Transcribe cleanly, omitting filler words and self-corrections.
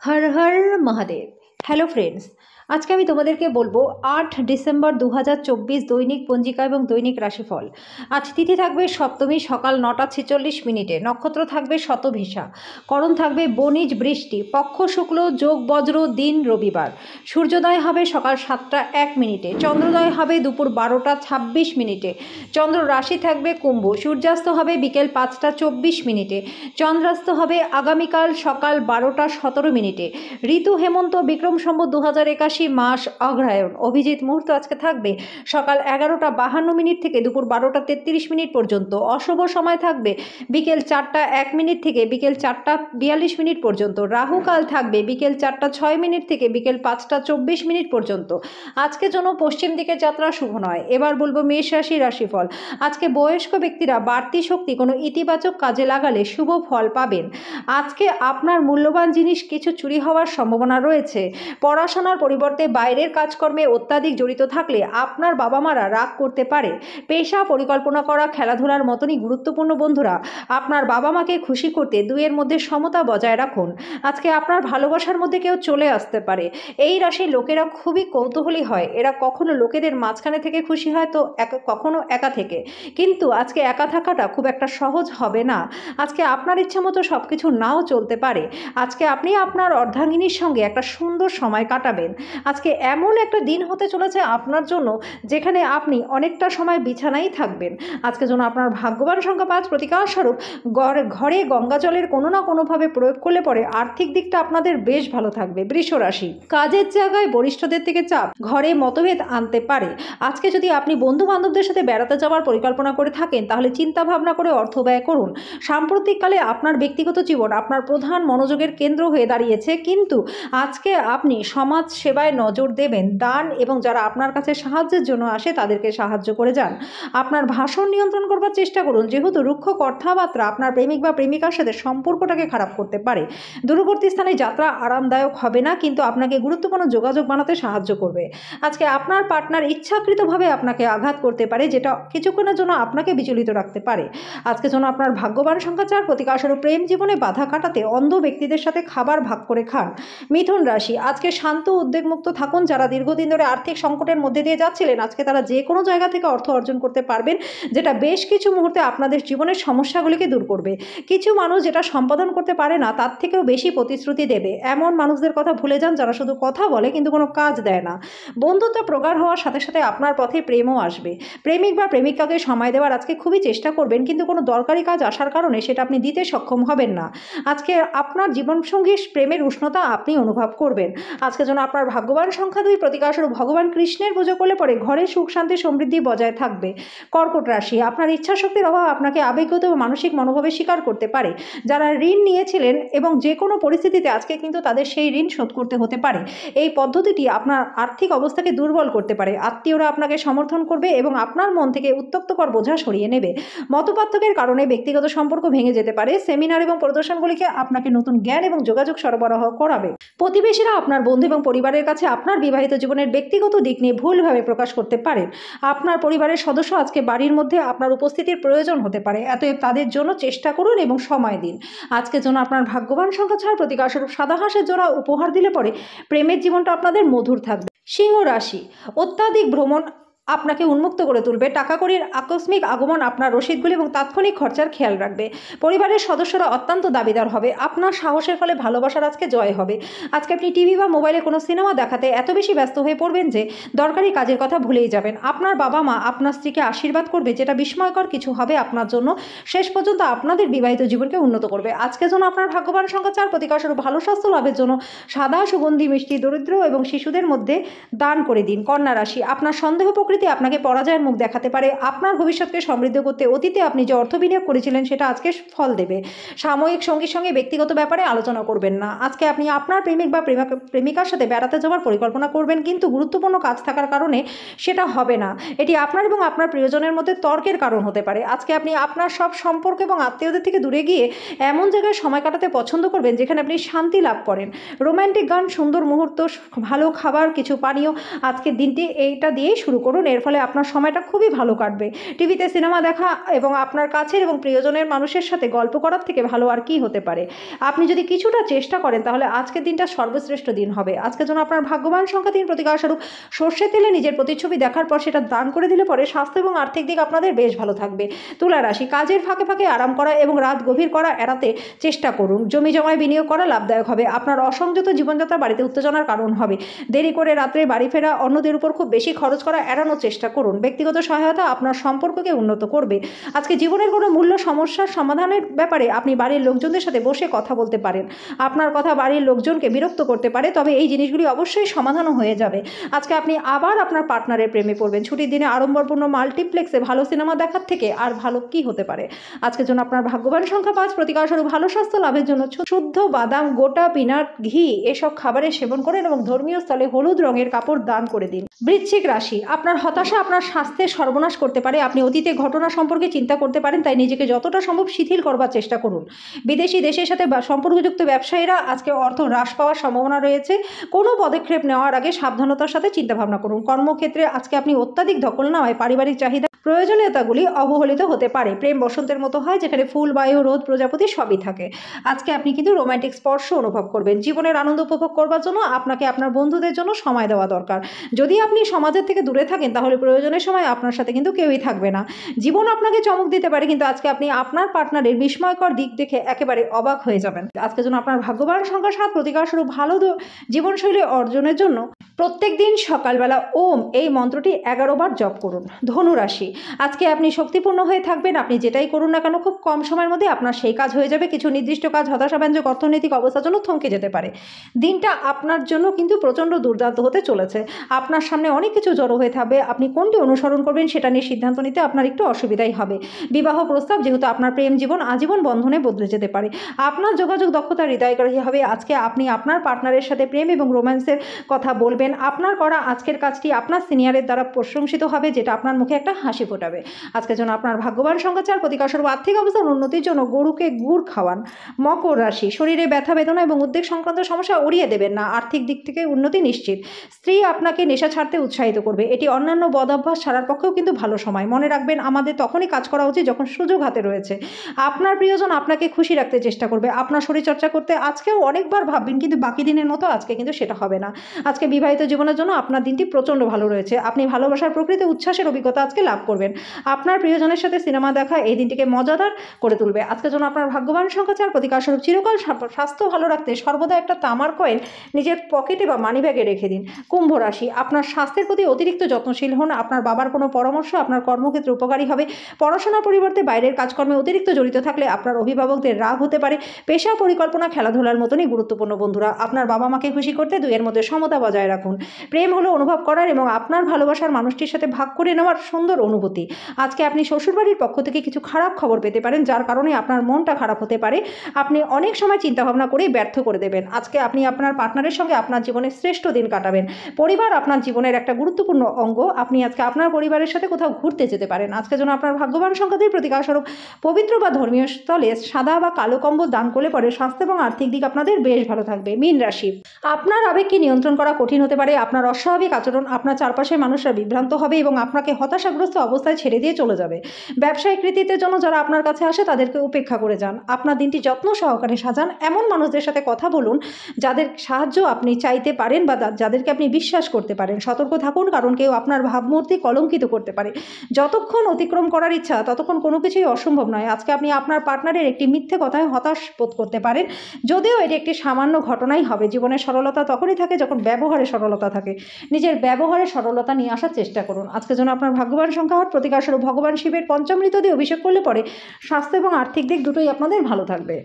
Har Har Mahadev. Hello friends, আজকে আমি তোমাদেরকে বলবো 8 ডিসেম্বর 2024 দৈনিক পঞ্জিকা এবং দৈনিক রাশিফল। আজ তিথি থাকবে সপ্তমী সকাল 9টা 46 মিনিটে, নক্ষত্র থাকবে শতভিসা, করণ থাকবে বণিজ বৃষ্টি, পক্ষ শুক্ল যোগ বজ্র, দিন রবিবার, সূর্যোদয় হবে সকাল 7টা 1 মিনিটে, চন্দ্রোদয় হবে দুপুর 12টা 26 মিনিটে, চন্দ্র রাশি থাকবে কুম্ভ, সূর্যাস্ত হবে বিকেল 5টা 24 মিনিটে, চন্দ্রাস্ত হবে আগামীকাল সকাল 12টা 17 মিনিটে, ঋতু হেমন্ত, বিক্রম সম্বত 2081, মাস অগ্রহায়ণ, অভিজিৎ মুহূর্ত আজকে থাকবে সকাল 11টা 52 মিনিট থেকে দুপুর 12টা 33 মিনিট পর্যন্ত, অশুভ সময় থাকবে বিকেল 4টা 1 মিনিট থেকে বিকেল 4টা 42 মিনিট পর্যন্ত, রাহুকাল থাকবে বিকেল 4টা 6 মিনিট থেকে বিকেল 5টা 24 মিনিট পর্যন্ত। আজকের জন্য পশ্চিম দিকে যাত্রা শুভ নয়। এবার বলবো মেষ রাশি রাশিফল। আজকে বয়স্ক ব্যক্তিরা বাড়তি শক্তি কোনো ইতিবাচক কাজে লাগালে শুভ ফল পাবেন। আজকে আপনার মূল্যবান জিনিস কিছু চুরি হওয়ার সম্ভাবনা রয়েছে। পড়াশোনার পরিবর্তে বাইরের কাজকর্মে অত্যাধিক জড়িত থাকলে আপনার বাবা মারা রাগ করতে পারে। পেশা পরিকল্পনা করা খেলাধুলার মতনই গুরুত্বপূর্ণ বন্ধুরা। আপনার বাবা মাকে খুশি করতে দুইয়ের মধ্যে সমতা বজায় রাখুন। আজকে আপনার ভালোবাসার মধ্যে কেউ চলে আসতে পারে। এই রাশির লোকেরা খুবই কৌতূহলী হয়। এরা কখনো লোকেদের মাঝখানে থেকে খুশি হয় তো কখনো একা থেকে, কিন্তু আজকে একা থাকাটা খুব একটা সহজ হবে না। আজকে আপনার ইচ্ছা মতো সব কিছু নাও চলতে পারে। আজকে আপনি আপনার অর্ধাঙ্গিনীর সঙ্গে একটা সুন্দর সময় কাটাবেন। আজকে এমন একটা দিন হতে চলেছে আপনার জন্য যেখানে আপনি অনেকটা সময় বিছানায় থাকবেন। আজকে জন্য আপনার ভাগ্যবান সংখ্যা 5, প্রতিকার স্বরূপ ঘরে গঙ্গা জলের কোনো না কোনোভাবে প্রয়োগ করলে পরে আর্থিক দিকটা আপনাদের বেশ ভালো থাকবে। বৃষ রাশি, কাজের জায়গায় বরিষ্ঠদের থেকে চাপ ঘরে মতভেদ আনতে পারে। আজকে যদি আপনি বন্ধু বান্ধবদের সাথে বেড়াতে যাওয়ার পরিকল্পনা করে থাকেন তাহলে চিন্তা ভাবনা করে অর্থ ব্যয় করুন। সাম্প্রতিককালে আপনার ব্যক্তিগত জীবন আপনার প্রধান মনোযোগের কেন্দ্র হয়ে দাঁড়িয়েছে, কিন্তু আজকে আপনি সমাজ সেবায় নজর দেবেন। দান এবং যারা আপনার কাছে সাহায্যের জন্য আসে তাদেরকে সাহায্য করে যান। আপনার ভাষণ নিয়ন্ত্রণ করবার চেষ্টা করুন, যেহেতু রুক্ষ কথাবার্তা আপনার প্রেমিক বা প্রেমিকার সাথে সম্পর্কটাকে খারাপ করতে পারে। দূরবর্তী স্থানে যাত্রা আরামদায়ক হবে না, কিন্তু আপনাকে গুরুত্বপূর্ণ যোগাযোগ বানাতে সাহায্য করবে। আজকে আপনার পার্টনার ইচ্ছাকৃতভাবে আপনাকে আঘাত করতে পারে, যেটা কিছুক্ষণের জন্য আপনাকে বিচলিত রাখতে পারে। আজকে জন্য আপনার ভাগ্যবান সংখ্যা 4, প্রতিকার স্বরূপ প্রেম জীবনে বাধা কাটাতে অন্ধ ব্যক্তিদের সাথে খাবার ভাগ করে খান। মিথুন রাশি, আজকে শান্ত উদ্বেগমুক্ত থাকুন। যারা দীর্ঘদিন ধরে আর্থিক সংকটের মধ্যে দিয়ে যাচ্ছিলেন আজকে তারা যে কোনো জায়গা থেকে অর্থ অর্জন করতে পারবেন, যেটা বেশ কিছু মুহূর্তে আপনাদের জীবনের সমস্যাগুলিকে দূর করবে। কিছু মানুষ যেটা সম্পাদন করতে পারে না তার থেকেও বেশি প্রতিশ্রুতি দেবে। এমন মানুষদের কথা ভুলে যান যারা শুধু কথা বলে কিন্তু কোনো কাজ দেয় না। বন্ধুত্ব প্রগাঢ় হওয়ার সাথে সাথে আপনার পথে প্রেমও আসবে। প্রেমিক বা প্রেমিকাকে সময় দেওয়ার আজকে খুবই চেষ্টা করবেন, কিন্তু কোনো দরকারি কাজ আসার কারণে সেটা আপনি দিতে সক্ষম হবেন না। আজকে আপনার জীবনসঙ্গীর প্রেমের উষ্ণতা আপনি অনুভব করবেন। আজকে যেন আপনার ভাগ্যবান সংখ্যা 2, প্রতিকার স্বরূপ ভগবান কৃষ্ণের পুজো করলে পরে ঘরে সুখ শান্তি সমৃদ্ধি বজায় থাকবে। কর্কট রাশি, আপনার ইচ্ছা শক্তির অভাব আপনাকে আবেগগত ও মানসিক মনোভাবে শিকার করতে পারে। যারা ঋণ নিয়েছিলেন এবং যে কোনো পরিস্থিতিতে আজকে কিন্তু তাদের সেই ঋণ শোধ করতে হতে পারে। এই পদ্ধতিটি আপনার আর্থিক অবস্থাকে দুর্বল করতে পারে। আত্মীয়রা আপনাকে সমর্থন করবে এবং আপনার মন থেকে উত্তপ্তকর বোঝা সরিয়ে নেবে। মতপার্থক্যের কারণে ব্যক্তিগত সম্পর্ক ভেঙে যেতে পারে। সেমিনার এবং প্রদর্শনগুলিকে আপনাকে নতুন জ্ঞান এবং যোগাযোগ সরবরাহ করাবে। প্রতিবেশীরা আপনার বন্ধু এবং পরিবারের কাছে আপনার বিবাহিত জীবনের ব্যক্তিগত দিক নিয়ে ভুলভাবে প্রকাশ করতে পারেন। আপনার পরিবারের সদস্য আজকে বাড়ির মধ্যে আপনার উপস্থিতির প্রয়োজন হতে পারে, অতএব তাদের জন্য চেষ্টা করুন এবং সময় দিন। আজকের জন্য আপনার ভাগ্যবান সংখ্যা 6, প্রতিকার স্বরূপ সাদা হাঁসের জোড়া উপহার দিলে পরে প্রেমের জীবনটা আপনাদের মধুর থাকবে। সিংহ রাশি, অত্যাধিক ভ্রমণ আপনাকে উন্মুক্ত করে তুলবে। টাকা কড়ির আকস্মিক আগমন আপনার রসিদগুলি এবং তাৎক্ষণিক খরচার খেয়াল রাখবে। পরিবারের সদস্যরা অত্যন্ত দাবিদার হবে। আপনার সাহসের ফলে ভালোবাসার আজকে জয় হবে। আজকে আপনি টিভি বা মোবাইলে কোনো সিনেমা দেখাতে এত বেশি ব্যস্ত হয়ে পড়বেন যে দরকারি কাজের কথা ভুলেই যাবেন। আপনার বাবা মা আপনার স্ত্রীকে আশীর্বাদ করবে, যেটা বিস্ময়কর কিছু হবে আপনার জন্য। শেষ পর্যন্ত আপনাদের বিবাহিত জীবনকে উন্নত করবে। আজকের জন্য আপনার ভাগ্যবান সংখ্যা 4, প্রতিকার স্বরূপ ভালো স্বাস্থ্য লাভের জন্য সাদা সুগন্ধি মিষ্টি দরিদ্র এবং শিশুদের মধ্যে দান করে দিন। কন্যা রাশি, আপনার সন্দেহ আপনাকে পরাজয়ের মুখ দেখাতে পারে। আপনার ভবিষ্যৎকে সমৃদ্ধ করতে অতীতে আপনি যে অর্থ বিনিয়োগ করেছিলেন সেটা আজকে ফল দেবে। সাময়িক সঙ্গীর সঙ্গে ব্যক্তিগত ব্যাপারে আলোচনা করবেন না। আজকে আপনি আপনার প্রেমিক বা প্রেমিকার সাথে বেড়াতে যাওয়ার পরিকল্পনা করবেন, কিন্তু গুরুত্বপূর্ণ কাজ থাকার কারণে সেটা হবে না। এটি আপনার এবং আপনার প্রিয়জনের মধ্যে তর্কের কারণ হতে পারে। আজকে আপনি আপনার সব সম্পর্ক এবং আত্মীয়দের থেকে দূরে গিয়ে এমন জায়গায় সময় কাটাতে পছন্দ করবেন যেখানে আপনি শান্তি লাভ করেন। রোমান্টিক গান, সুন্দর মুহূর্ত, ভালো খাবার, কিছু পানীয়, আজকের দিনটি এইটা দিয়েই শুরু করুন করুন, এর ফলে আপনার সময়টা খুবই ভালো কাটবে। টিভিতে সিনেমা দেখা এবং আপনার কাছের এবং প্রিয়জনের মানুষের সাথে গল্প করার থেকে ভালো আর কি হতে পারে। আপনি যদি কিছুটা চেষ্টা করেন তাহলে আজকের দিনটা সর্বশ্রেষ্ঠ দিন হবে। আজকের জন্য আপনার ভাগ্যবান সংখ্যা 3, প্রতিকারস্বরূপ সর্ষের তেলে নিজের প্রতিচ্ছবি দেখার পর সেটা দান করে দিলে পরে স্বাস্থ্য এবং আর্থিক দিক আপনাদের বেশ ভালো থাকবে। তুলা রাশি, কাজের ফাঁকে ফাঁকে আরাম করা এবং রাত গভীর করা এড়াতে চেষ্টা করুন। জমি জমায় বিনিয়োগ করা লাভদায়ক হবে। আপনার অসংযত জীবনযাত্রা বাড়িতে উত্তেজনার কারণ হবে। দেরি করে রাত্রে বাড়ি ফেরা, অন্যদের উপর খুব বেশি খরচ করা এড়ানোর চেষ্টা করুন। ব্যক্তিগত সহায়তা আপনার সম্পর্ককে উন্নত করবে। আজকে জীবনের কোনো মূল্য সমস্যার সমাধানের ব্যাপারে আপনি বাড়ির লোকজনদের সাথে বসে কথা বলতে পারেন। আপনার কথা বাড়ির লোকজনকে বিরক্ত করতে পারে, তবে এই জিনিসগুলি অবশ্যই সমাধানও হয়ে যাবে। আজকে আপনি আবার আপনার পার্টনারের প্রেমে পড়বেন। ছুটির দিনে আড়ম্বরপূর্ণ মাল্টিপ্লেক্সে ভালো সিনেমা দেখার থেকে আর ভালো কি হতে পারে। আজকের জন্য আপনার ভাগ্যবান সংখ্যা 5, প্রতিকারস্বরূপ ভালো স্বাস্থ্য লাভের জন্য শুদ্ধ বাদাম, গোটা পিনাট, ঘি এসব খাবারের সেবন করেন এবং ধর্মীয় স্থলে হলুদ রঙের কাপড় দান করে দিন। বৃশ্চিক রাশি, আপনার হতাশা আপনার স্বাস্থ্যের সর্বনাশ করতে পারে। আপনি অতীতে ঘটনা সম্পর্কে চিন্তা করতে পারেন, তাই নিজেকে যতটা সম্ভব শিথিল করবার চেষ্টা করুন। বিদেশি দেশের সাথে সম্পর্কযুক্ত ব্যবসায়ীরা আজকে অর্থ হ্রাস পাওয়ার সম্ভাবনা রয়েছে। কোনো পদক্ষেপ নেওয়ার আগে সাবধানতার সাথে চিন্তাভাবনা করুন। কর্মক্ষেত্রে আজকে আপনি অত্যাধিক দখল নেওয়ায় পারিবারিক চাহিদা প্রয়োজনীয়তাগুলি অবহেলিত হতে পারে। প্রেম বসন্তের মতো হয়, যেখানে ফুল, বায়ু, রোদ, প্রজাপতি সবই থাকে। আজকে আপনি কিন্তু রোমান্টিক স্পর্শ অনুভব করবেন। জীবনের আনন্দ উপভোগ করবার জন্য আপনাকে আপনার বন্ধুদের জন্য সময় দেওয়া দরকার। যদি আপনি সমাজের থেকে দূরে থাকেন তাহলে প্রয়োজনের সময় আপনার সাথে কিন্তু কেউই থাকবে না। জীবন আপনাকে চমক দিতে পারে, কিন্তু আজকে আপনি আপনার পার্টনারের বিস্ময়কর দিক দেখে একেবারে অবাক হয়ে যাবেন। আজকের জন্য আপনার ভাগ্যবান সংখ্যা 7, প্রতিকারস্বরূপ ভালো জীবনশৈলী অর্জনের জন্য প্রত্যেক দিন সকালবেলা ওম এই মন্ত্রটি 11 বার জপ করুন। ধনু রাশি, আজকে আপনি শক্তিপূর্ণ হয়ে থাকবেন। আপনি যেটাই করুন না কেন খুব কম সময়ের মধ্যে আপনার সেই কাজ হয়ে যাবে। কিছু নির্দিষ্ট কাজ হতাশাব্যঞ্জক অর্থনৈতিক অবস্থার জন্য থমকে যেতে পারে। দিনটা আপনার জন্য কিন্তু প্রচণ্ড দুর্দান্ত হতে চলেছে। আপনার সামনে অনেক কিছু জড়ো হয়ে থাকবে। আপনি কোনটি অনুসরণ করবেন সেটা নিয়ে সিদ্ধান্ত নিতে আপনার একটু অসুবিধাই হবে। বিবাহ প্রস্তাব, যেহেতু আপনার প্রেম জীবন আজীবন বন্ধনে বদলে যেতে পারে। আপনার যোগাযোগ দক্ষতা হৃদয়গ্রাহী হবে। আজকে আপনি আপনার পার্টনারের সাথে প্রেম এবং রোম্যান্সের কথা বলবেন। আপনার করা আজকের কাজটি আপনার সিনিয়রের দ্বারা প্রশংসিত হবে, যেটা আপনার মুখে একটা হাসি ফোটাবে। আজকের জন্য আপনার ভাগ্যবান সংখ্যা 4, প্রতিকারস্বরূপ আর্থিক অবস্থার উন্নতির জন্য গরুকে গুড় খাওয়ান। মকর রাশি, শরীরে ব্যথা বেদনা এবং উদ্বেগ সংক্রান্ত সমস্যা উড়িয়ে দেবেন না। আর্থিক দিক থেকে উন্নতি নিশ্চিত। স্ত্রী আপনাকে নেশা ছাড়তে উৎসাহিত করবে। এটি অন্যান্য বদ অভ্যাস ছাড়ার পক্ষেও কিন্তু ভালো সময়। মনে রাখবেন, আমাদের তখনই কাজ করা উচিত যখন সুযোগ হাতে রয়েছে। আপনার প্রিয়জন আপনাকে খুশি রাখতে চেষ্টা করবে। আপনার শরীরচর্চা করতে আজকেও অনেকবার ভাববেন, কিন্তু বাকি দিনের মতো আজকে কিন্তু সেটা হবে না। আজকে বিবাহিত জীবনের জন্য আপনার দিনটি প্রচণ্ড ভালো রয়েছে। আপনি ভালোবাসার প্রকৃত উচ্ছ্বাসের অভিজ্ঞতা আজকে লাভ করবেন। আপনার প্রিয়জনের সাথে সিনেমা দেখা এই দিনটিকে মজাদার করে তুলবে। আজকের জন্য আপনার ভাগ্যবান সংখ্যা 4, প্রতিকারস্বরূপ চিরকাল স্বাস্থ্য ভালো রাখতে সর্বদা একটা তামার কয়েন নিজের পকেটে বা মানিব্যাগে রেখে দিন। কুম্ভ রাশি, আপনার স্বাস্থ্যের প্রতি অতিরিক্ত যত্নশীল হন। আপনার বাবার কোনো পরামর্শ আপনার কর্মক্ষেত্রে উপকারী হবে। পড়াশোনার পরিবর্তে বাইরের কাজকর্মে অতিরিক্ত জড়িত থাকলে আপনার অভিভাবকদের রাগ হতে পারে। পেশা, পরিকল্পনা, খেলাধুলার মতনই গুরুত্বপূর্ণ বন্ধুরা। আপনার বাবা মাকে খুশি করতে দুইয়ের মধ্যে সমতা বজায় রাখুন। প্রেম হলো অনুভব করার এবং আপনার ভালোবাসার মানুষটির সাথে ভাগ করে নেওয়ার সুন্দর অনুভূতি। আজকে আপনি শ্বশুরবাড়ির পক্ষ থেকে কিছু খারাপ খবর পেতে পারেন, যার কারণে আপনার মনটা খারাপ হতে পারে। আপনি অনেক সময় চিন্তাভাবনা করেই ব্যর্থ করে দেবেন। আজকে আপনি আপনার পার্টনারের সঙ্গে আপনার জীবনের শ্রেষ্ঠ দিন কাটাবেন। পরিবার আপনার জীবনের একটা গুরুত্বপূর্ণ অঙ্গ। আপনি আজকে আপনার পরিবারের সাথে কোথাও ঘুরতে যেতে পারেন। আজকের জন্য আপনার ভাগ্যবান সংখ্যা 2, প্রতিকারস্বরূপ পবিত্র বা ধর্মীয় স্থলে সাদা বা কালো কম্বল দান করলে পরে স্বাস্থ্য এবং আর্থিক দিক আপনাদের বেশ ভালো থাকবে। মীন রাশি, আপনার আবেগকে নিয়ন্ত্রণ করা কঠিন হতে পারে। আপনার অস্বাভাবিক আচরণ আপনার চারপাশের মানুষরা বিভ্রান্ত হবে এবং আপনাকে হতাশাগ্রস্ত অবস্থায় ছেড়ে দিয়ে চলে যাবে। ব্যবসায়িক কৃতিত্বের জন্য যারা আপনার কাছে আসে তাদেরকে উপেক্ষা করে যান। আপনার দিনটি যত্ন সহকারে সাজান। এমন মানুষদের সাথে কথা বলুন যাদের সাহায্য আপনি চাইতে পারেন বা যাদেরকে আপনি বিশ্বাস করতে পারেন। সতর্ক থাকুন, কারণ কেউ আপনার ভাবমূর্তি কলঙ্কিত করতে পারে। যতক্ষণ অতিক্রম করার ইচ্ছা ততক্ষণ কোনো কিছুই অসম্ভব নয়। আজকে আপনি আপনার পার্টনারের একটি মিথ্যে কথায় হতাশ বোধ করতে পারেন, যদিও এটি একটি সামান্য ঘটনাই হবে। জীবনের সরলতা তখনই থাকে যখন ব্যবহারে সরলতা থাকে। নিজের ব্যবহারে সরলতা নিয়ে আসার চেষ্টা করুন। আজকের জন্য আপনার ভাগ্যবান সংখ্যা 8, প্রতিকারস্বরূপ ভগবান শিবের পঞ্চামৃত দিয়ে অভিষেক করলে পরে স্বাস্থ্য এবং আর্থিক দিক দুটোই আপনাদের ভালো থাকবে।